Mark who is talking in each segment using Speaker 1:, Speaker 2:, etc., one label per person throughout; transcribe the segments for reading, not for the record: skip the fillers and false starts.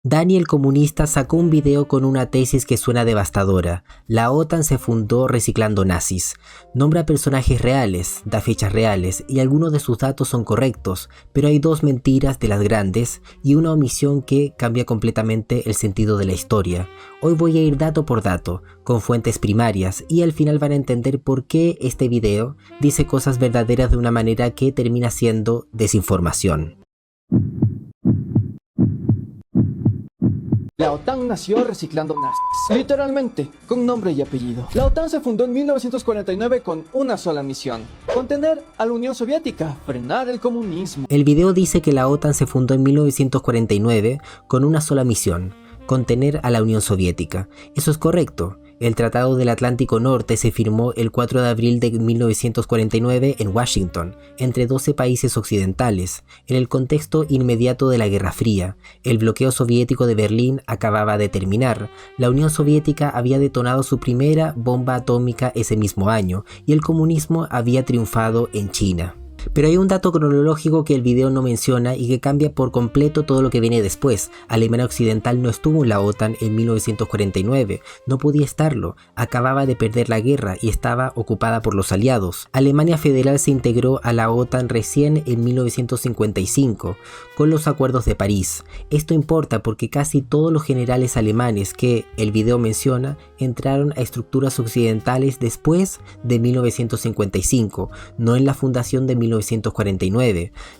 Speaker 1: Dani el comunista sacó un video con una tesis que suena devastadora. La OTAN se fundó reciclando nazis. Nombra personajes reales, da fechas reales y algunos de sus datos son correctos, pero hay dos mentiras de las grandes y una omisión que cambia completamente el sentido de la historia. Hoy voy a ir dato por dato, con fuentes primarias, y al final van a entender por qué este video dice cosas verdaderas de una manera que termina siendo desinformación.
Speaker 2: La OTAN nació reciclando nazis, literalmente, con nombre y apellido. La OTAN se fundó en 1949 con una sola misión: contener a la Unión Soviética, frenar el comunismo.
Speaker 1: El video dice que la OTAN se fundó en 1949 con una sola misión: contener a la Unión Soviética. Eso es correcto. El Tratado del Atlántico Norte se firmó el 4 de abril de 1949 en Washington, entre 12 países occidentales, en el contexto inmediato de la Guerra Fría. El bloqueo soviético de Berlín acababa de terminar, la Unión Soviética había detonado su primera bomba atómica ese mismo año, y el comunismo había triunfado en China. Pero hay un dato cronológico que el video no menciona y que cambia por completo todo lo que viene después. Alemania Occidental no estuvo en la OTAN en 1949, no podía estarlo, acababa de perder la guerra y estaba ocupada por los aliados. Alemania Federal se integró a la OTAN recién en 1955, con los acuerdos de París. Esto importa porque casi todos los generales alemanes que el video menciona entraron a estructuras occidentales después de 1955, no en la fundación de 1949.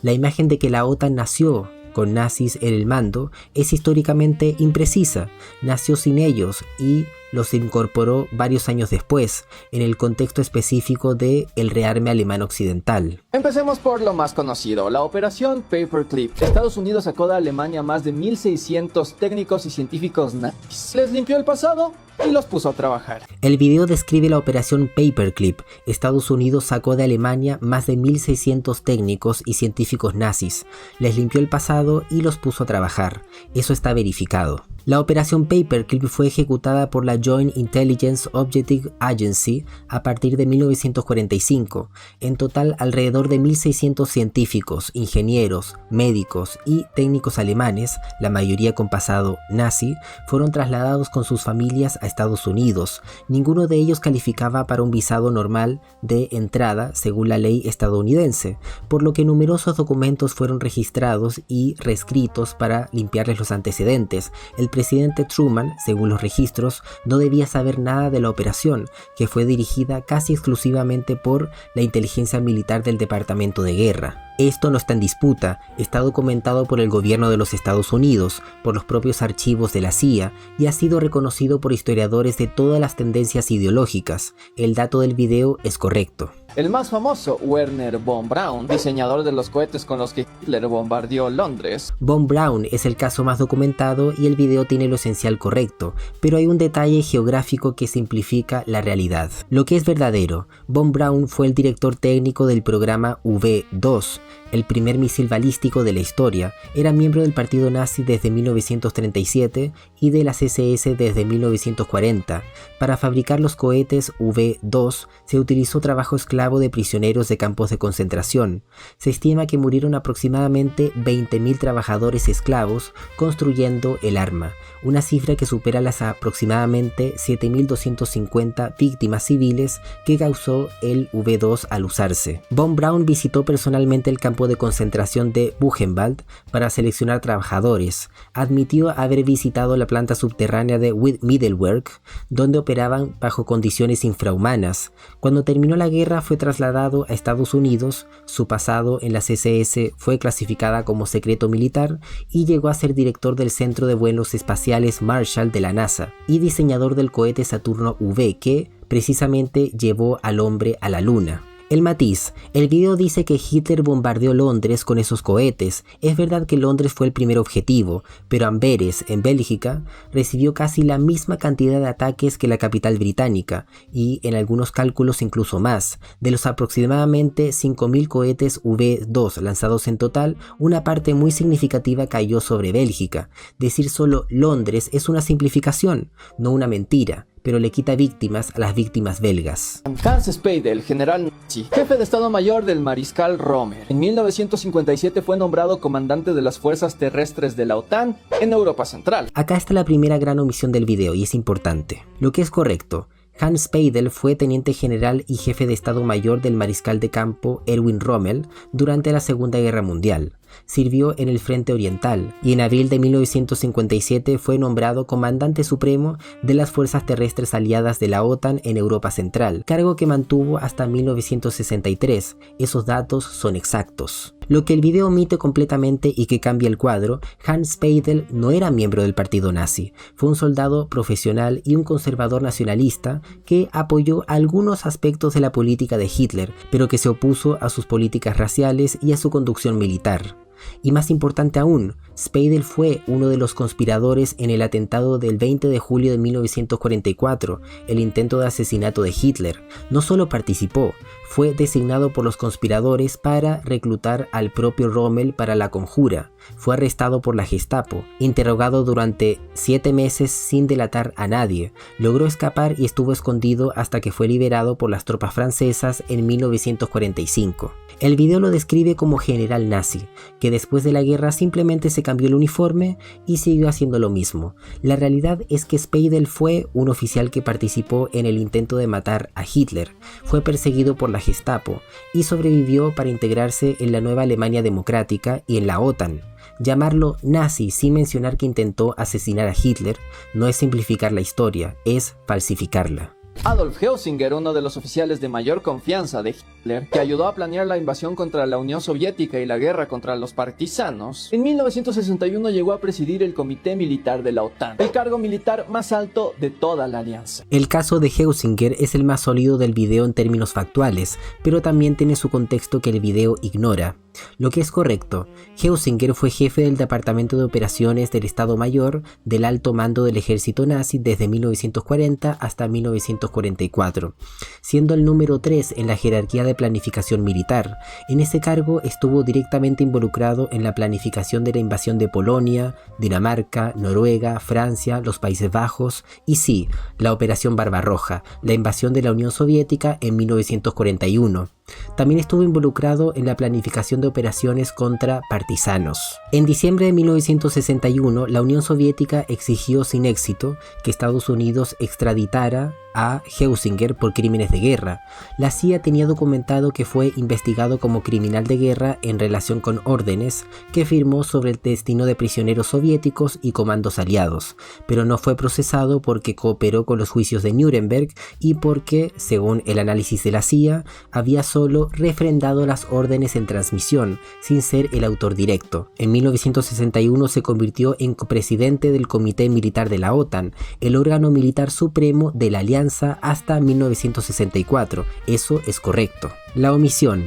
Speaker 1: La imagen de que la OTAN nació con nazis en el mando es históricamente imprecisa. Nació sin ellos y los incorporó varios años después, en el contexto específico del rearme alemán occidental.
Speaker 2: Empecemos por lo más conocido, la Operación Paperclip. Estados Unidos sacó de Alemania más de 1.600 técnicos y científicos nazis. Les limpió el pasado y los puso a trabajar.
Speaker 1: El video describe la operación Paperclip. Estados Unidos sacó de Alemania más de 1.600 técnicos y científicos nazis, les limpió el pasado y los puso a trabajar. Eso está verificado. La operación Paperclip fue ejecutada por la Joint Intelligence Objective Agency a partir de 1945. En total, alrededor de 1.600 científicos, ingenieros, médicos y técnicos alemanes, la mayoría con pasado nazi, fueron trasladados con sus familias a Estados Unidos. Ninguno de ellos calificaba para un visado normal de entrada según la ley estadounidense, por lo que numerosos documentos fueron registrados y reescritos para limpiarles los antecedentes. El presidente Truman, según los registros, no debía saber nada de la operación, que fue dirigida casi exclusivamente por la inteligencia militar del Departamento de Guerra. Esto no está en disputa, está documentado por el gobierno de los Estados Unidos, por los propios archivos de la CIA y ha sido reconocido por historiadores de todas las tendencias ideológicas. El dato del video es correcto.
Speaker 2: El más famoso, Wernher von Braun, diseñador de los cohetes con los que Hitler bombardeó Londres.
Speaker 1: Von Braun es el caso más documentado y el video tiene lo esencial correcto, pero hay un detalle geográfico que simplifica la realidad. Lo que es verdadero, Von Braun fue el director técnico del programa V2, el primer misil balístico de la historia. Era miembro del partido nazi desde 1937 y de las SS desde 1940. Para fabricar los cohetes V2 se utilizó trabajo esclavo de prisioneros de campos de concentración. Se estima que murieron aproximadamente 20.000 trabajadores esclavos construyendo el arma, una cifra que supera las aproximadamente 7.250 víctimas civiles que causó el V2 al usarse. Von Braun visitó personalmente el campo de concentración de Buchenwald para seleccionar trabajadores. Admitió haber visitado la planta subterránea de Middelwerk, donde operaban bajo condiciones infrahumanas. Cuando terminó la guerra fue trasladado a Estados Unidos, su pasado en las SS fue clasificada como secreto militar y llegó a ser director del Centro de Vuelos Espaciales Marshall de la NASA y diseñador del cohete Saturno V que precisamente llevó al hombre a la Luna. El matiz, el video dice que Hitler bombardeó Londres con esos cohetes. Es verdad que Londres fue el primer objetivo, pero Amberes, en Bélgica, recibió casi la misma cantidad de ataques que la capital británica, y en algunos cálculos incluso más. De los aproximadamente 5.000 cohetes V2 lanzados en total, una parte muy significativa cayó sobre Bélgica. Decir solo Londres es una simplificación, no una mentira. pero le quita víctimas a las víctimas belgas.
Speaker 2: Hans Speidel, general nazi, jefe de Estado Mayor del mariscal Rommel. En 1957 fue nombrado comandante de las fuerzas terrestres de la OTAN en Europa Central.
Speaker 1: Acá está la primera gran omisión del video y es importante. Lo que es correcto: Hans Speidel fue teniente general y jefe de Estado Mayor del mariscal de campo Erwin Rommel durante la Segunda Guerra Mundial. Sirvió en el Frente Oriental y en abril de 1957 fue nombrado comandante supremo de las fuerzas terrestres aliadas de la OTAN en Europa Central, cargo que mantuvo hasta 1963. Esos datos son exactos. Lo que el video omite completamente y que cambia el cuadro: Hans Speidel no era miembro del partido nazi, fue un soldado profesional y un conservador nacionalista que apoyó algunos aspectos de la política de Hitler, pero que se opuso a sus políticas raciales y a su conducción militar. Y más importante aún, Speidel fue uno de los conspiradores en el atentado del 20 de julio de 1944, el intento de asesinato de Hitler. No solo participó, fue designado por los conspiradores para reclutar al propio Rommel para la conjura. Fue arrestado por la Gestapo, interrogado durante 7 meses sin delatar a nadie. Logró escapar y estuvo escondido hasta que fue liberado por las tropas francesas en 1945. El video lo describe como general nazi, que después de la guerra simplemente se cambió el uniforme y siguió haciendo lo mismo. La realidad es que Speidel fue un oficial que participó en el intento de matar a Hitler, fue perseguido por la Gestapo y sobrevivió para integrarse en la nueva Alemania democrática y en la OTAN. Llamarlo nazi sin mencionar que intentó asesinar a Hitler no es simplificar la historia, es falsificarla.
Speaker 2: Adolf Heusinger, uno de los oficiales de mayor confianza de Hitler, que ayudó a planear la invasión contra la Unión Soviética y la guerra contra los partisanos, en 1961 llegó a presidir el Comité Militar de la OTAN, el cargo militar más alto de toda la alianza.
Speaker 1: El caso de Heusinger es el más sólido del video en términos factuales, pero también tiene su contexto que el video ignora. Lo que es correcto: Heusinger fue jefe del Departamento de Operaciones del Estado Mayor del alto mando del ejército nazi desde 1940 hasta 1944, siendo el número 3 en la jerarquía de planificación militar. En ese cargo estuvo directamente involucrado en la planificación de la invasión de Polonia, Dinamarca, Noruega, Francia, los Países Bajos y sí, la Operación Barbarroja, la invasión de la Unión Soviética en 1941. También estuvo involucrado en la planificación de operaciones contra partisanos. En diciembre de 1961, la Unión Soviética exigió sin éxito que Estados Unidos extraditara a Heusinger por crímenes de guerra. La CIA tenía documentado que fue investigado como criminal de guerra en relación con órdenes que firmó sobre el destino de prisioneros soviéticos y comandos aliados, pero no fue procesado porque cooperó con los juicios de Nuremberg y porque, según el análisis de la CIA, había solo refrendado las órdenes en transmisión, sin ser el autor directo. En 1961 se convirtió en copresidente del Comité Militar de la OTAN, el órgano militar supremo de la alianza hasta 1964. Eso es correcto. La omisión: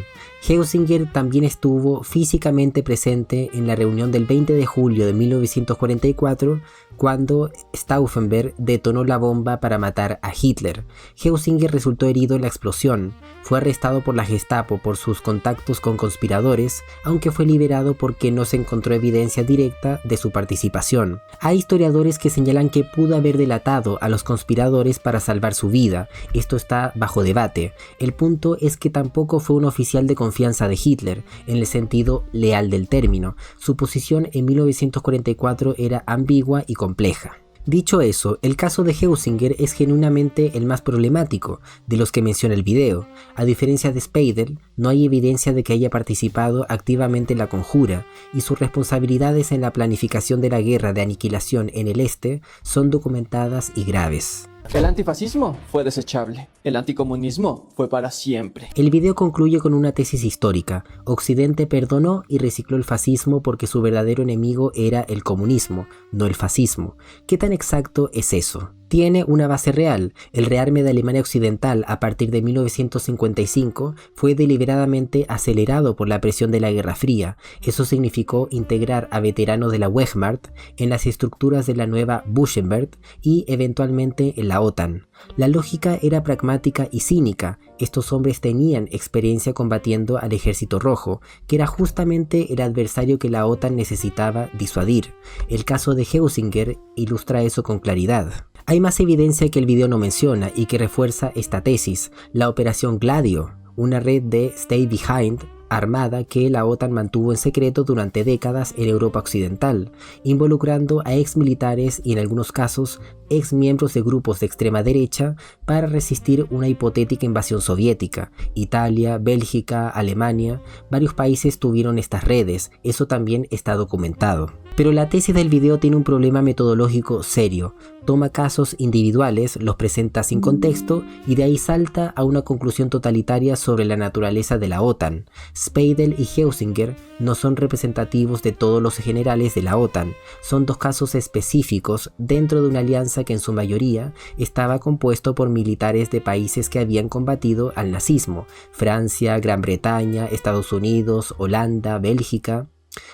Speaker 1: Heusinger también estuvo físicamente presente en la reunión del 20 de julio de 1944 cuando Stauffenberg detonó la bomba para matar a Hitler. Heusinger resultó herido en la explosión. Fue arrestado por la Gestapo por sus contactos con conspiradores, aunque fue liberado porque no se encontró evidencia directa de su participación. Hay historiadores que señalan que pudo haber delatado a los conspiradores para salvar su vida. Esto está bajo debate. El punto es que tampoco fue un oficial de confianza de Hitler, en el sentido leal del término. Su posición en 1944 era ambigua y compleja. Dicho eso, el caso de Heusinger es genuinamente el más problemático de los que menciona el video. A diferencia de Speidel, no hay evidencia de que haya participado activamente en la conjura, y sus responsabilidades en la planificación de la guerra de aniquilación en el este son documentadas y graves.
Speaker 2: El antifascismo fue desechable. El anticomunismo fue para siempre.
Speaker 1: El video concluye con una tesis histórica. Occidente perdonó y recicló el fascismo porque su verdadero enemigo era el comunismo, no el fascismo. ¿Qué tan exacto es eso? Tiene una base real. El rearme de Alemania Occidental a partir de 1955 fue deliberadamente acelerado por la presión de la Guerra Fría. Eso significó integrar a veteranos de la Wehrmacht en las estructuras de la nueva Buchenwald y eventualmente en la OTAN. La lógica era pragmática y cínica. Estos hombres tenían experiencia combatiendo al Ejército Rojo, que era justamente el adversario que la OTAN necesitaba disuadir. El caso de Heusinger ilustra eso con claridad. Hay más evidencia que el video no menciona y que refuerza esta tesis: la Operación Gladio, una red de Stay Behind armada que la OTAN mantuvo en secreto durante décadas en Europa Occidental, involucrando a ex militares y en algunos casos ex miembros de grupos de extrema derecha para resistir una hipotética invasión soviética. Italia, Bélgica, Alemania, varios países tuvieron estas redes, eso también está documentado. Pero la tesis del video tiene un problema metodológico serio. Toma casos individuales, los presenta sin contexto y de ahí salta a una conclusión totalitaria sobre la naturaleza de la OTAN. Speidel y Heusinger no son representativos de todos los generales de la OTAN, son dos casos específicos dentro de una alianza que en su mayoría estaba compuesto por militares de países que habían combatido al nazismo: Francia, Gran Bretaña, Estados Unidos, Holanda, Bélgica.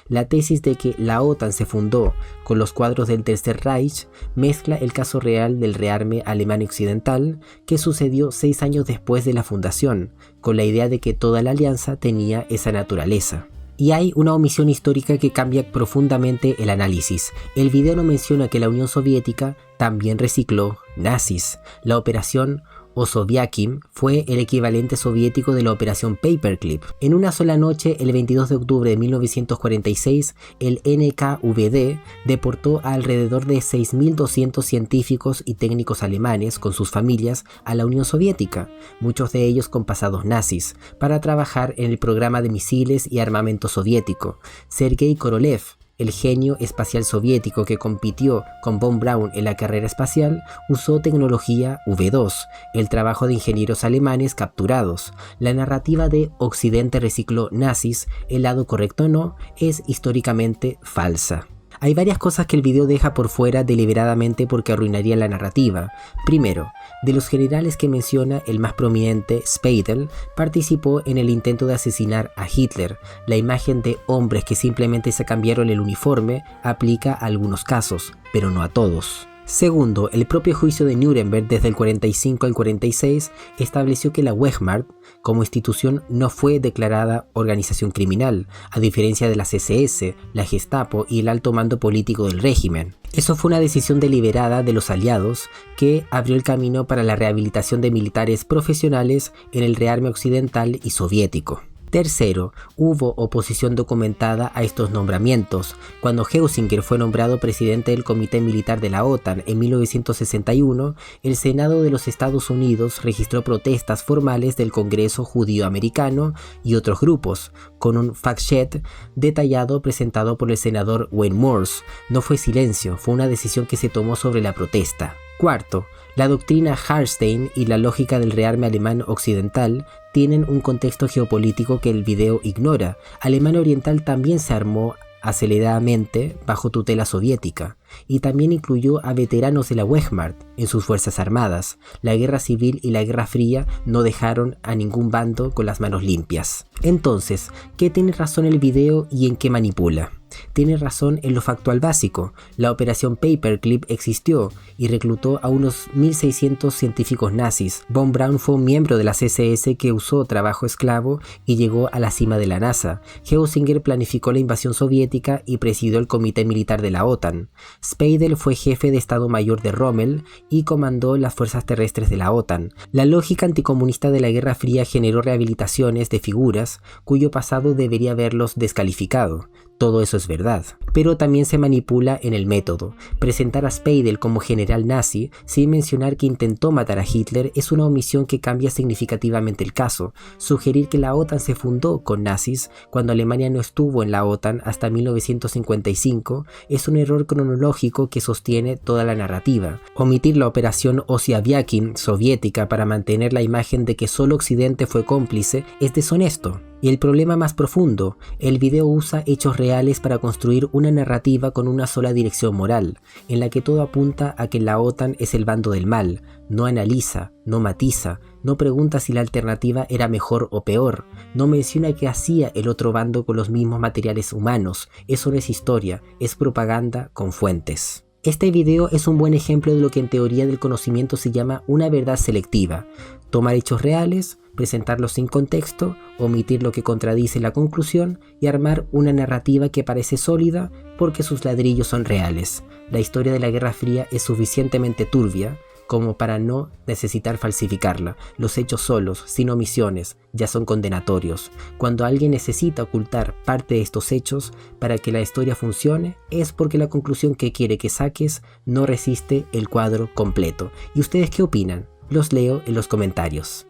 Speaker 1: La tesis de que la OTAN se fundó con los cuadros del Tercer Reich mezcla el caso real del rearme alemán occidental que sucedió 6 años después de la fundación, con la idea de que toda la alianza tenía esa naturaleza. Y hay una omisión histórica que cambia profundamente el análisis. El video no menciona que la Unión Soviética también recicló nazis. La operación Osoviakim fue el equivalente soviético de la operación Paperclip. En una sola noche, el 22 de octubre de 1946, el NKVD deportó a alrededor de 6.200 científicos y técnicos alemanes con sus familias a la Unión Soviética, muchos de ellos con pasados nazis, para trabajar en el programa de misiles y armamento soviético. Sergei Korolev, el genio espacial soviético que compitió con von Braun en la carrera espacial, usó tecnología V2, el trabajo de ingenieros alemanes capturados. La narrativa de Occidente recicló nazis, el lado correcto o no, es históricamente falsa. Hay varias cosas que el video deja por fuera deliberadamente porque arruinarían la narrativa. Primero, de los generales que menciona, el más prominente, Speidel, participó en el intento de asesinar a Hitler. La imagen de hombres que simplemente se cambiaron el uniforme aplica a algunos casos, pero no a todos. Segundo, el propio juicio de Nuremberg desde el 45 al 46 estableció que la Wehrmacht como institución no fue declarada organización criminal, a diferencia de las SS, la Gestapo y el alto mando político del régimen. Eso fue una decisión deliberada de los aliados que abrió el camino para la rehabilitación de militares profesionales en el rearme occidental y soviético. Tercero, hubo oposición documentada a estos nombramientos. Cuando Heusinger fue nombrado presidente del Comité Militar de la OTAN en 1961, el Senado de los Estados Unidos registró protestas formales del Congreso Judío Americano y otros grupos, con un fact sheet detallado presentado por el senador Wayne Morse. No fue silencio, fue una decisión que se tomó sobre la protesta. Cuarto, la doctrina Hallstein y la lógica del rearme alemán occidental tienen un contexto geopolítico que el video ignora. Alemania Oriental también se armó aceleradamente bajo tutela soviética y también incluyó a veteranos de la Wehrmacht en sus fuerzas armadas. La guerra civil y la guerra fría no dejaron a ningún bando con las manos limpias. Entonces, ¿qué tiene razón el video y en qué manipula? Tiene razón en lo factual básico. La operación Paperclip existió y reclutó a unos 1.600 científicos nazis. Von Braun fue un miembro de las SS que usó trabajo esclavo y llegó a la cima de la NASA. Heusinger planificó la invasión soviética y presidió el Comité Militar de la OTAN. Speidel fue jefe de Estado Mayor de Rommel y comandó las fuerzas terrestres de la OTAN. La lógica anticomunista de la Guerra Fría generó rehabilitaciones de figuras cuyo pasado debería haberlos descalificado. Todo eso es verdad, pero también se manipula en el método. Presentar a Speidel como general nazi sin mencionar que intentó matar a Hitler es una omisión que cambia significativamente el caso. Sugerir que la OTAN se fundó con nazis cuando Alemania no estuvo en la OTAN hasta 1955 es un error cronológico que sostiene toda la narrativa. Omitir la operación Osoviakim soviética para mantener la imagen de que solo Occidente fue cómplice es deshonesto. Y el problema más profundo, el video usa hechos reales para construir una narrativa con una sola dirección moral, en la que todo apunta a que la OTAN es el bando del mal, no analiza, no matiza, no pregunta si la alternativa era mejor o peor, no menciona qué hacía el otro bando con los mismos materiales humanos. Eso no es historia, es propaganda con fuentes. Este video es un buen ejemplo de lo que en teoría del conocimiento se llama una verdad selectiva. Tomar hechos reales, presentarlos sin contexto, omitir lo que contradice la conclusión y armar una narrativa que parece sólida porque sus ladrillos son reales. La historia de la Guerra Fría es suficientemente turbia como para no necesitar falsificarla. Los hechos solos, sin omisiones, ya son condenatorios. Cuando alguien necesita ocultar parte de estos hechos para que la historia funcione, es porque la conclusión que quiere que saques no resiste el cuadro completo. ¿Y ustedes qué opinan? Los leo en los comentarios.